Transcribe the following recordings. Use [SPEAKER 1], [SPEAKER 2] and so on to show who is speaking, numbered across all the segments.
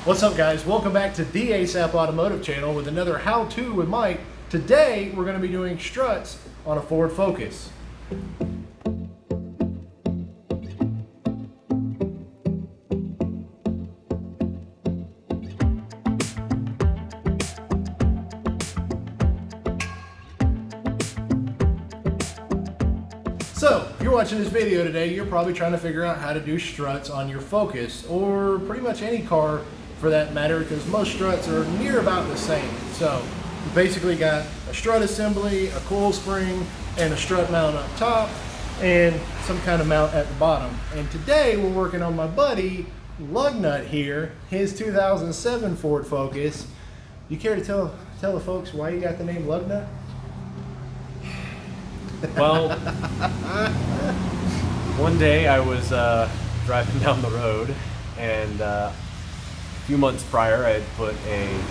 [SPEAKER 1] What's up, guys? Welcome back to the ASAP Automotive channel with another how-to with Mike. Today we're going to be doing struts on a Ford Focus. So, if you're watching this video today, you're probably trying to figure out how to do struts on your Focus, or pretty much any car for that matter, because most struts are near about the same. So, you basically got a strut assembly, a coil spring, and a strut mount up top, and some kind of mount at the bottom. And today, we're working on my buddy, Lugnut here, his 2007 Ford Focus. You care to tell the folks why you got the name Lugnut?
[SPEAKER 2] Well, one day I was driving down the road, and a few months prior I had put a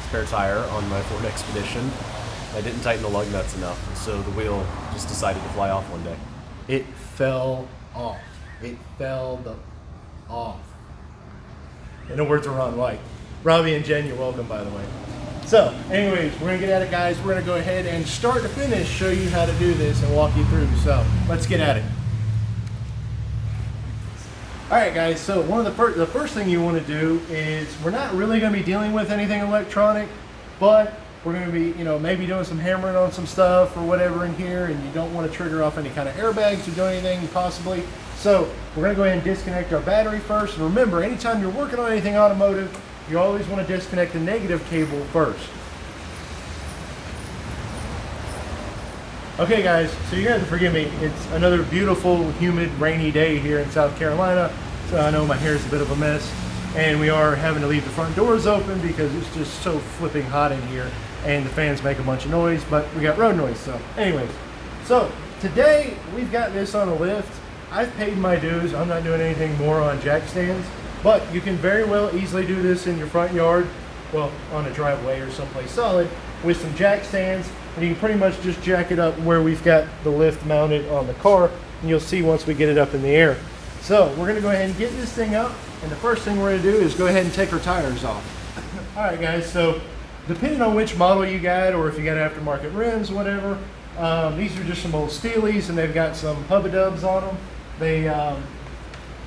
[SPEAKER 2] spare tire on my Ford Expedition. I didn't tighten the lug nuts enough, so the wheel just decided to fly off one day.
[SPEAKER 1] It fell off. It fell off. In the words of Ron White. Robbie and Jen, you're welcome, by the way. So, anyways, we're going to get at it, guys. We're going to go ahead and start to finish show you how to do this and walk you through. So, let's get at it. Alright, guys, so the first thing you want to do is, we're not really going to be dealing with anything electronic, but we're going to be, maybe doing some hammering on some stuff or whatever in here, and you don't want to trigger off any kind of airbags or do anything possibly. So, we're going to go ahead and disconnect our battery first. And remember, anytime you're working on anything automotive, you always want to disconnect the negative cable first. Okay, guys, so you guys have to forgive me. It's another beautiful, humid, rainy day here in South Carolina. So I know my hair is a bit of a mess. And we are having to leave the front doors open because it's just so flipping hot in here. And the fans make a bunch of noise, but we got road noise. So anyways, so today we've got this on a lift. I've paid my dues. I'm not doing anything more on jack stands. But you can very well easily do this in your front yard, well, on a driveway or someplace solid, with some jack stands, and you can pretty much just jack it up where we've got the lift mounted on the car, and you'll see once we get it up in the air. So we're going to go ahead and get this thing up, and the first thing we're going to do is go ahead and take our tires off. Alright guys, so depending on which model you got, or if you got aftermarket rims, whatever, these are just some old Steelies, and they've got some hubba-dubs on them. They,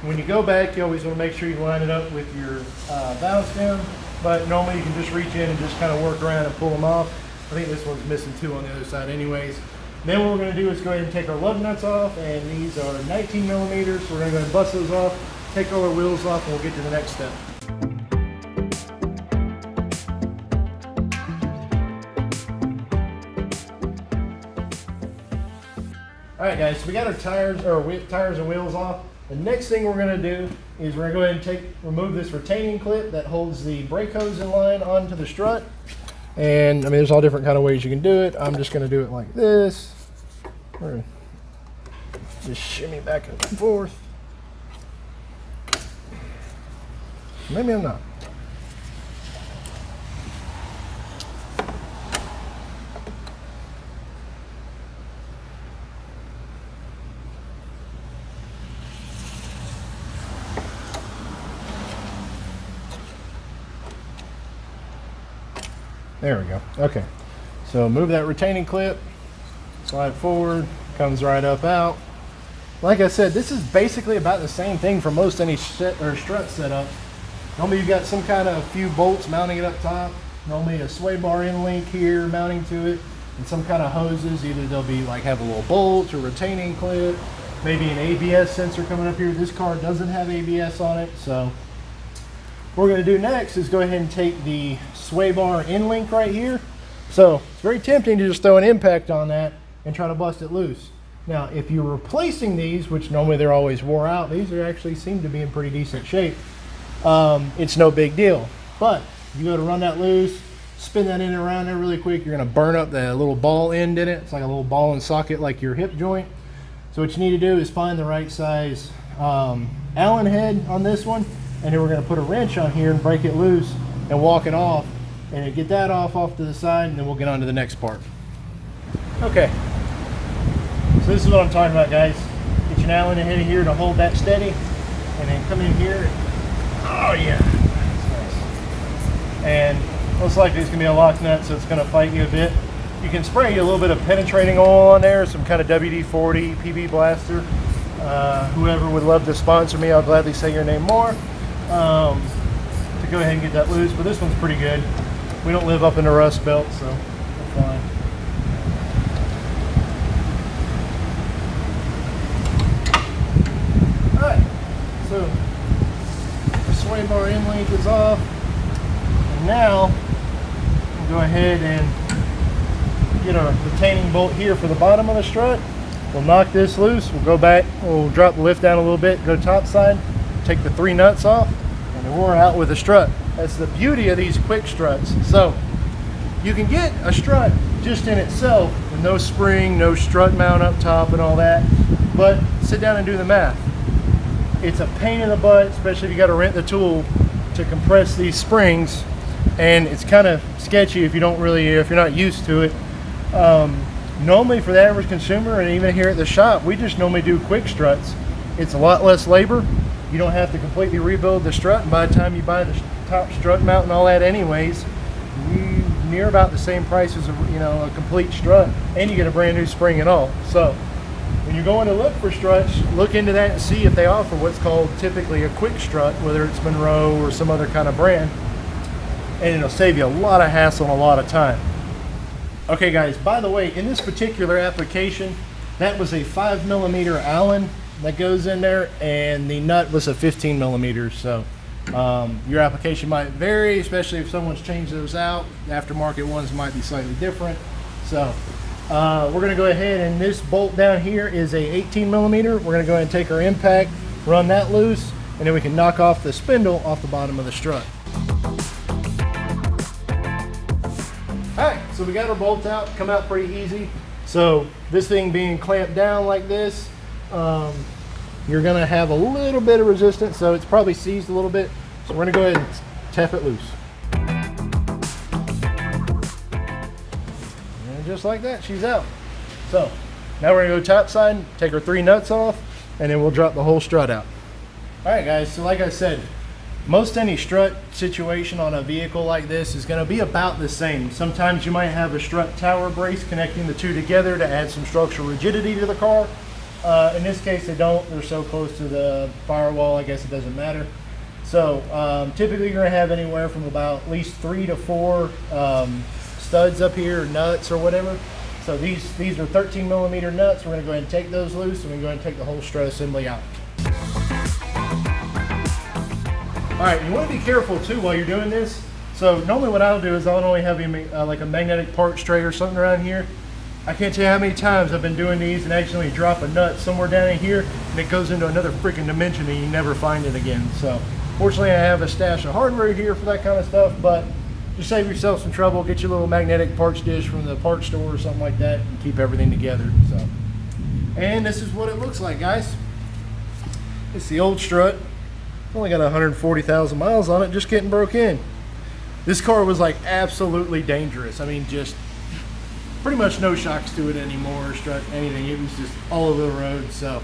[SPEAKER 1] when you go back, you always want to make sure you line it up with your valve stem, but normally you can just reach in and just kind of work around and pull them off. I think this one's missing two on the other side anyways. Then what we're going to do is go ahead and take our lug nuts off, and these are 19 millimeters, so we're going to go ahead and bust those off, take all our wheels off, and we'll get to the next step. Alright guys, so we got our tires and wheels off. The next thing we're going to do is we're going to go ahead and remove this retaining clip that holds the brake hose in line onto the strut. And I mean, there's all different kind of ways you can do it. I'm just going to do it like this. We're going to just shimmy back and forth. Maybe I'm not. There we go. Okay, so move that retaining clip, slide forward, comes right up out. Like I said, this is basically about the same thing for most any strut setup. Normally you've got some kind of few bolts mounting it up top, normally a sway bar end link here mounting to it, and some kind of hoses. Either they'll be like have a little bolt or retaining clip, maybe an ABS sensor coming up here. This car doesn't have ABS on it, so what we're going to do next is go ahead and take the sway bar end link right here. So it's very tempting to just throw an impact on that and try to bust it loose. Now if you're replacing these, which normally they're always wore out, these are actually seem to be in pretty decent shape. It's no big deal. But you go to run that loose, spin that in and around there really quick, you're going to burn up the little ball end in it. It's like a little ball and socket like your hip joint. So what you need to do is find the right size Allen head on this one, and then we're going to put a wrench on here and break it loose and walk it off, and get that off to the side, and then we'll get on to the next part. Okay, so this is what I'm talking about, guys. Get your Allen head here to hold that steady, and then come in here. Oh yeah, that's nice. and most likely it's gonna be a lock nut, so it's gonna fight you a bit. You can spray a little bit of penetrating oil on there, some kind of WD-40 PB blaster. Whoever would love to sponsor me, I'll gladly say your name more to go ahead and get that loose, but this one's pretty good. We don't live up in the Rust Belt, so we're fine. Alright, so the sway bar end link is off, and now we'll go ahead and get our retaining bolt here for the bottom of the strut. We'll knock this loose, we'll go back, we'll drop the lift down a little bit, go top side, take the 3 nuts off, and then we're out with a strut. That's the beauty of these quick struts. So you can get a strut just in itself with no spring, no strut mount up top and all that, but sit down and do the math. It's a pain in the butt, especially if you got to rent the tool to compress these springs, and it's kind of sketchy if you're not used to it. Normally for the average consumer, and even here at the shop, we just normally do quick struts. It's a lot less labor. You don't have to completely rebuild the strut, and by the time you buy the top strut mount and all that anyways, you near about the same price as a complete strut, and you get a brand new spring and all. So when you're going to look for struts, look into that and see if they offer what's called typically a quick strut, whether it's Monroe or some other kind of brand, and it'll save you a lot of hassle and a lot of time. Okay guys, by the way, in this particular application, that was a 5mm Allen that goes in there, and the nut was a 15mm. So your application might vary, especially if someone's changed those out. Aftermarket ones might be slightly different. So we're going to go ahead, and this bolt down here is a 18mm. We're going to go ahead and take our impact, run that loose, and then we can knock off the spindle off the bottom of the strut. Alright, so we got our bolts out, come out pretty easy. So this thing being clamped down like this, you're going to have a little bit of resistance, so it's probably seized a little bit. So we're going to go ahead and tap it loose. And just like that, she's out. So now we're going to go top side, take our 3 nuts off, and then we'll drop the whole strut out. Alright guys, so like I said, most any strut situation on a vehicle like this is going to be about the same. Sometimes you might have a strut tower brace connecting the two together to add some structural rigidity to the car. In this case they don't, they're so close to the firewall, I guess it doesn't matter. So typically you're going to have anywhere from about at least 3 to 4 studs up here, nuts or whatever. So these are 13mm nuts. We're going to go ahead and take those loose, and we're going to take the whole strut assembly out. Alright, you want to be careful too while you're doing this. So normally what I'll do is I'll only have like a magnetic part tray or something around here. I can't tell you how many times I've been doing these and accidentally drop a nut somewhere down in here, and it goes into another freaking dimension and you never find it again. So fortunately I have a stash of hardware here for that kind of stuff, but just save yourself some trouble. Get your little magnetic parts dish from the parts store or something like that and keep everything together. So, and this is what it looks like, guys. It's the old strut. Only got 140,000 miles on it, just getting broke in. This car was like absolutely dangerous. I mean, just pretty much no shocks to it anymore, strut, anything. It was just all over the road. So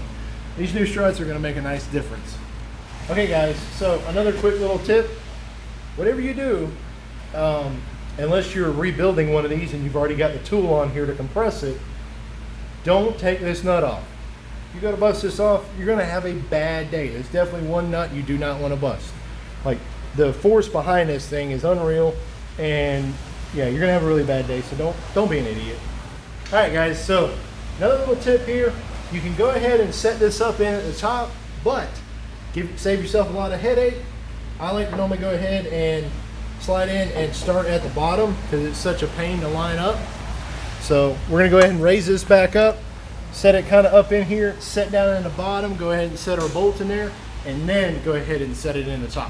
[SPEAKER 1] these new struts are going to make a nice difference. Okay guys, so another quick little tip. Whatever you do, unless you're rebuilding one of these and you've already got the tool on here to compress it, don't take this nut off. You go to bust this off, you're going to have a bad day. There's definitely one nut you do not want to bust. Like, the force behind this thing is unreal, and yeah, you're going to have a really bad day, so don't be an idiot. Alright guys, so another little tip here, you can go ahead and set this up in at the top, but save yourself a lot of headache. I like to normally go ahead and slide in and start at the bottom because it's such a pain to line up. So we're going to go ahead and raise this back up. Set it kind of up in here, set down in the bottom, go ahead and set our bolt in there, and then go ahead and set it in the top.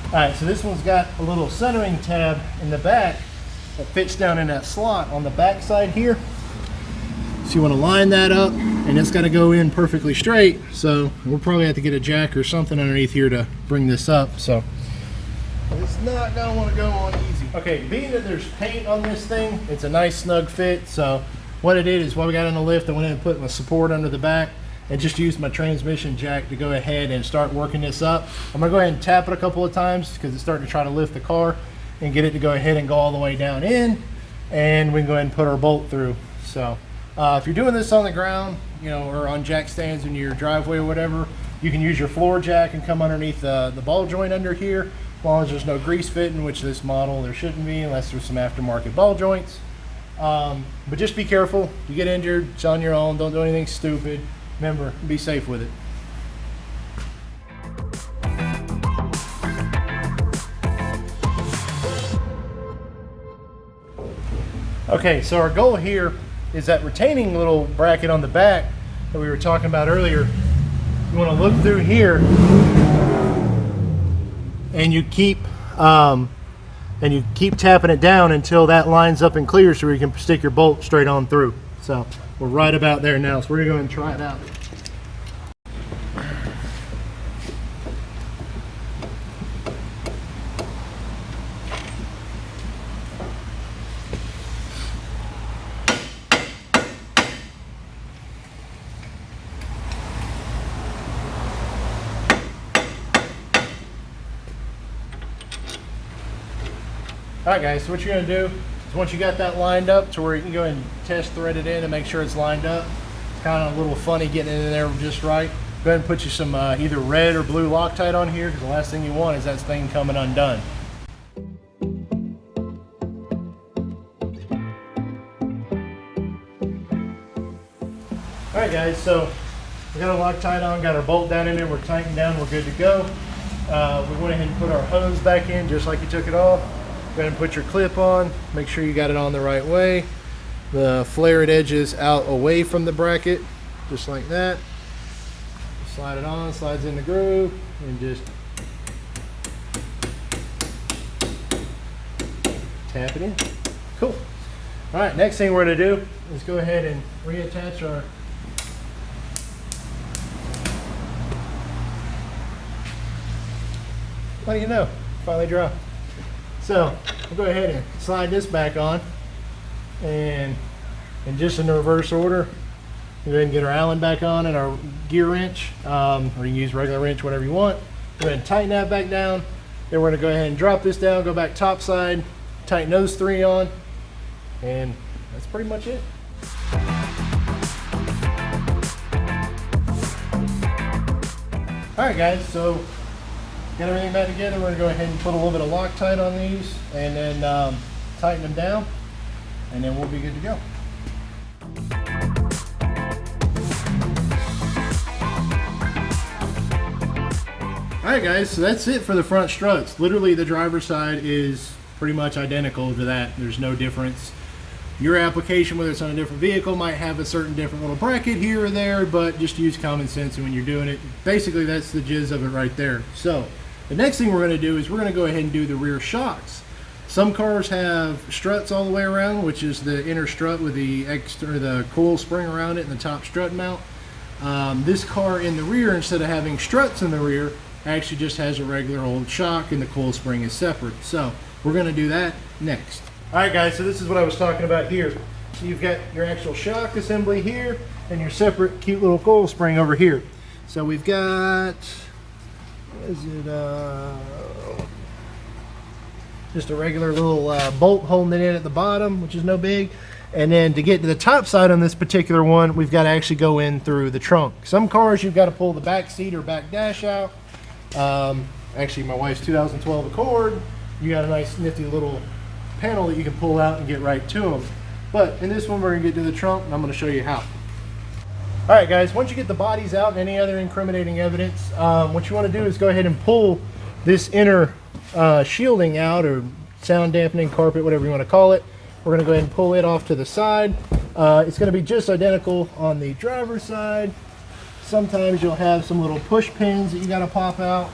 [SPEAKER 1] Alright, so this one's got a little centering tab in the back that fits down in that slot on the back side here. So you want to line that up, and it's got to go in perfectly straight. So we'll probably have to get a jack or something underneath here to bring this up. So it's not going to want to go on easy. Okay, being that there's paint on this thing, it's a nice snug fit. So what I did is while we got in the lift, I went in and put my support under the back and just used my transmission jack to go ahead and start working this up. I'm gonna go ahead and tap it a couple of times because it's starting to try to lift the car and get it to go ahead and go all the way down in, and we can go ahead and put our bolt through. So if you're doing this on the ground, you know, or on jack stands in your driveway or whatever, you can use your floor jack and come underneath the ball joint under here, as long as there's no grease fitting, which this model there shouldn't be unless there's some aftermarket ball joints. But just be careful. You get injured, it's on your own. Don't do anything stupid. Remember, be safe with it. Okay, so our goal here is that retaining little bracket on the back that we were talking about earlier. You want to look through here, and you keep tapping it down until that lines up and clears, so you can stick your bolt straight on through. So we're right about there now. So we're gonna go and try it out. Alright guys, so what you're going to do is once you got that lined up to where you can go ahead and test thread it in and make sure it's lined up. It's kind of a little funny getting it in there just right. Go ahead and put you some either red or blue Loctite on here, because the last thing you want is that thing coming undone. Alright guys, so we got our Loctite on, got our bolt down in there, we're tightened down, we're good to go. We went ahead and put our hose back in just like you took it off. Go ahead and put your clip on, make sure you got it on the right way. The flared edges out away from the bracket, just like that. Slide it on, slides in the groove, and just tap it in. Cool. All right, next thing we're gonna do is go ahead and reattach our what do you know? Finally dry. So we'll go ahead and slide this back on, and just in the reverse order, go ahead and get our Allen back on and our gear wrench, or you can use regular wrench, whatever you want. Go ahead and tighten that back down. Then we're gonna go ahead and drop this down, go back top side, tighten those three on, and that's pretty much it. All right guys, so get everything back together. We're gonna go ahead and put a little bit of Loctite on these, and then tighten them down, and then we'll be good to go. All right guys, so that's it for the front struts. Literally the driver's side is pretty much identical to that. There's no difference. Your application, whether it's on a different vehicle, might have a certain different little bracket here or there, but just use common sense when you're doing it. Basically, that's the jizz of it right there. So the next thing we're going to do is we're going to go ahead and do the rear shocks. Some cars have struts all the way around, which is the inner strut with the the coil spring around it and the top strut mount. This car in the rear, instead of having struts in the rear, actually just has a regular old shock, and the coil spring is separate. So we're going to do that next. All right guys, so this is what I was talking about here. So you've got your actual shock assembly here and your separate cute little coil spring over here. So we've got, what is it, just a regular little bolt holding it in at the bottom, which is no big. And then to get to the top side on this particular one, we've got to actually go in through the trunk. Some cars you've got to pull the back seat or back dash out. Actually my wife's 2012 Accord, you got a nice nifty little panel that you can pull out and get right to them. But in this one we're gonna get to the trunk, and I'm gonna show you how. All right guys, once you get the bodies out and any other incriminating evidence, what you want to do is go ahead and pull this inner shielding out, or sound dampening carpet, whatever you want to call it. We're gonna go ahead and pull it off to the side. It's gonna be just identical on the driver's side. Sometimes you'll have some little push pins that you gotta pop out.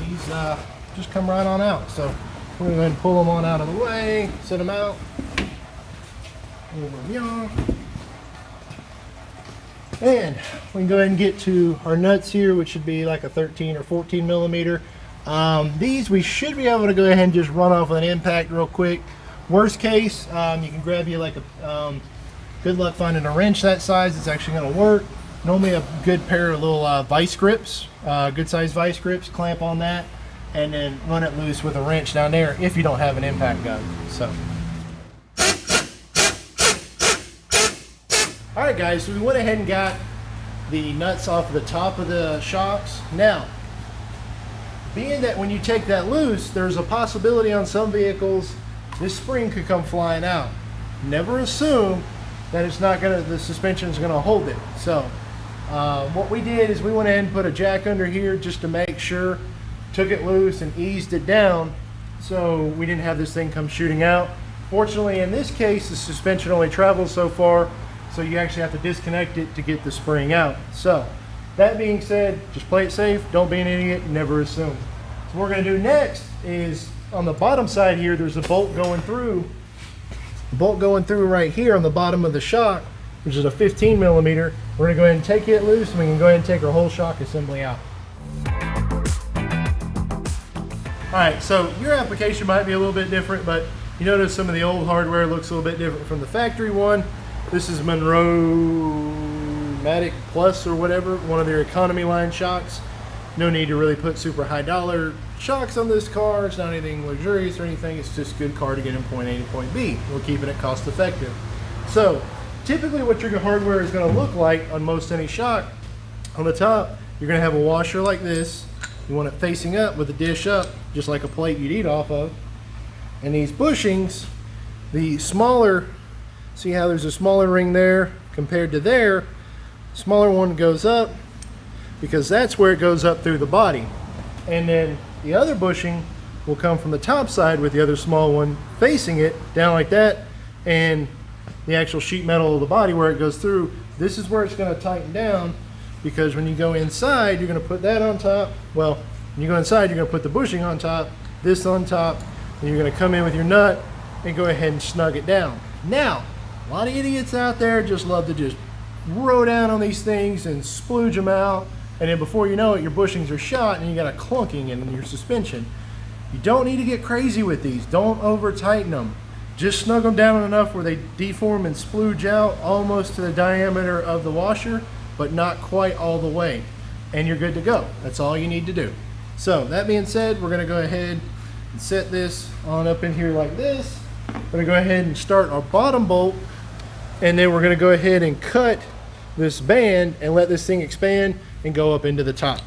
[SPEAKER 1] These just come right on out. So we're going to go ahead and pull them on out of the way, set them out. Over here. And we can go ahead and get to our nuts here, which should be like a 13 or 14 millimeter. These we should be able to go ahead and just run off with an impact real quick. Worst case, you can grab you like a Good luck finding a wrench that size that's actually going to work. Normally a good pair of little vice grips, good size vice grips, clamp on that, and then run it loose with a wrench down there if you don't have an impact gun. So. Alright guys, so we went ahead and got the nuts off the top of the shocks. Now, being that when you take that loose, there's a possibility on some vehicles this spring could come flying out. Never assume that it's not gonna, the suspension is gonna hold it. So what we did is we went ahead and put a jack under here just to make sure, took it loose and eased it down so we didn't have this thing come shooting out. Fortunately, in this case, the suspension only travels so far, so you actually have to disconnect it to get the spring out. So that being said, just play it safe, don't be an idiot, never assume. So what we're gonna do next is on the bottom side here, there's a bolt going through right here on the bottom of the shock, which is a 15 millimeter. We're gonna go ahead and take it loose and we can go ahead and take our whole shock assembly out. All right, so your application might be a little bit different, but you notice some of the old hardware looks a little bit different from the factory one. This is Monroe-matic Plus or whatever, one of their economy line shocks. No need to really put super high dollar shocks on this car. It's not anything luxurious or anything. It's just a good car to get in point A to point B. We're keeping it cost effective. So typically what your hardware is going to look like on most any shock, on the top, you're going to have a washer like this. You want it facing up with a dish up, just like a plate you'd eat off of. And these bushings, the smaller, see how there's a smaller ring there compared to there, smaller one goes up because that's where it goes up through the body. And then the other bushing will come from the top side with the other small one facing it down like that, and the actual sheet metal of the body where it goes through, this is where it's going to tighten down, because when you go inside, you're going to put that on top. Well, when you go inside, you're going to put the bushing on top, this on top, and you're going to come in with your nut and go ahead and snug it down. Now, a lot of idiots out there just love to just row down on these things and splooge them out, and then before you know it, your bushings are shot and you got a clunking in your suspension. You don't need to get crazy with these. Don't over tighten them. Just snug them down enough where they deform and splooge out almost to the diameter of the washer, but not quite all the way, and you're good to go. That's all you need to do. So that being said, we're going to go ahead and set this on up in here like this. We're going to go ahead and start our bottom bolt, and then we're going to go ahead and cut this band and let this thing expand and go up into the top.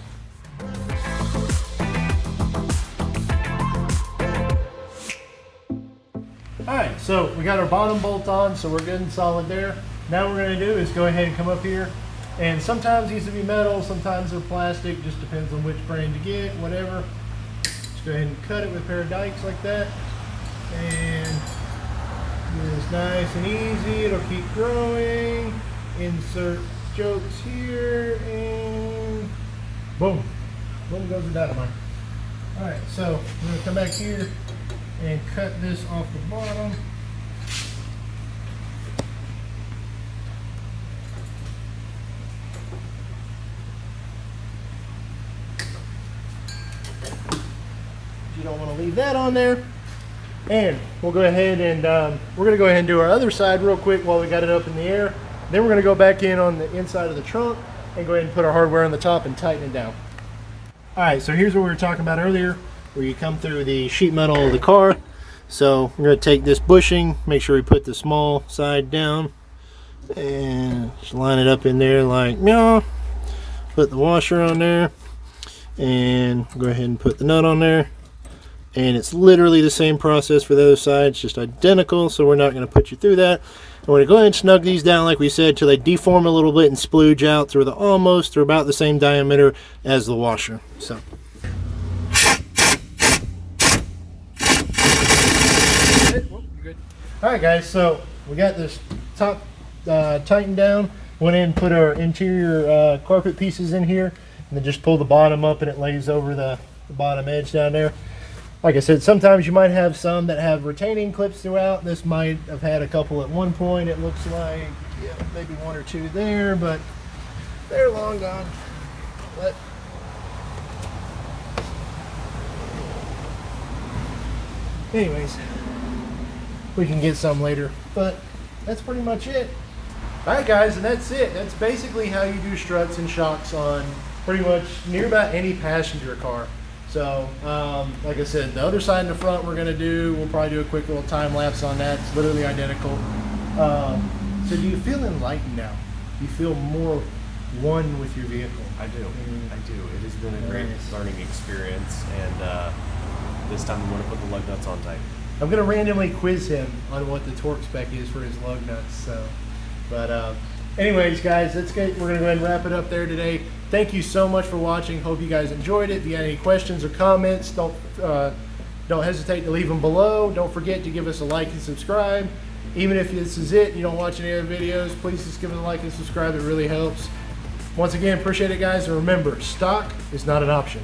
[SPEAKER 1] Alright, so we got our bottom bolt on, so we're good and solid there. Now what we're going to do is go ahead and come up here, and sometimes these will be metal, sometimes they're plastic, just depends on which brand you get, whatever. Just go ahead and cut it with a pair of dikes like that, and it's nice and easy. It'll keep growing. Insert jokes here, and boom, boom goes the dynamite. All right, so we're gonna come back here and cut this off the bottom. You don't want to leave that on there. And we'll go ahead and we're going to go ahead and do our other side real quick while we got it up in the air. Then we're going to go back in on the inside of the trunk and go ahead and put our hardware on the top and tighten it down. Alright, so here's what we were talking about earlier, where you come through the sheet metal of the car. So we're going to take this bushing, make sure we put the small side down, and just line it up in there like meow. Put the washer on there, and go ahead and put the nut on there. And it's literally the same process for the other side, it's just identical, so we're not going to put you through that. And we're going to go ahead and snug these down like we said till they deform a little bit and splooge out through the almost or about the same diameter as the washer. So. Alright guys, so we got this top tightened down. Went in and put our interior carpet pieces in here, and then just pull the bottom up and it lays over the bottom edge down there. Like I said, sometimes you might have some that have retaining clips throughout. This might have had a couple at one point. It looks like, yeah, maybe one or two there, but they're long gone. But anyways, we can get some later. But that's pretty much it. All right, guys, and that's it. That's basically how you do struts and shocks on pretty much near about any passenger car. So, like I said, the other side and the front we're gonna do, we'll probably do a quick little time lapse on that. It's literally identical. So do you feel enlightened now? Do you feel more one with your vehicle?
[SPEAKER 2] I do. I do. It has been a great learning experience, and this time I'm going to put the lug nuts on tight.
[SPEAKER 1] I'm gonna randomly quiz him on what the torque spec is for his lug nuts. So, but anyways, guys, we're gonna go ahead and wrap it up there today. Thank you so much for watching. Hope you guys enjoyed it. If you had any questions or comments, don't hesitate to leave them below. Don't forget to give us a like and subscribe. Even if this is it, you don't watch any other videos, please just give us a like and subscribe. It really helps. Once again, appreciate it, guys. And remember, stock is not an option.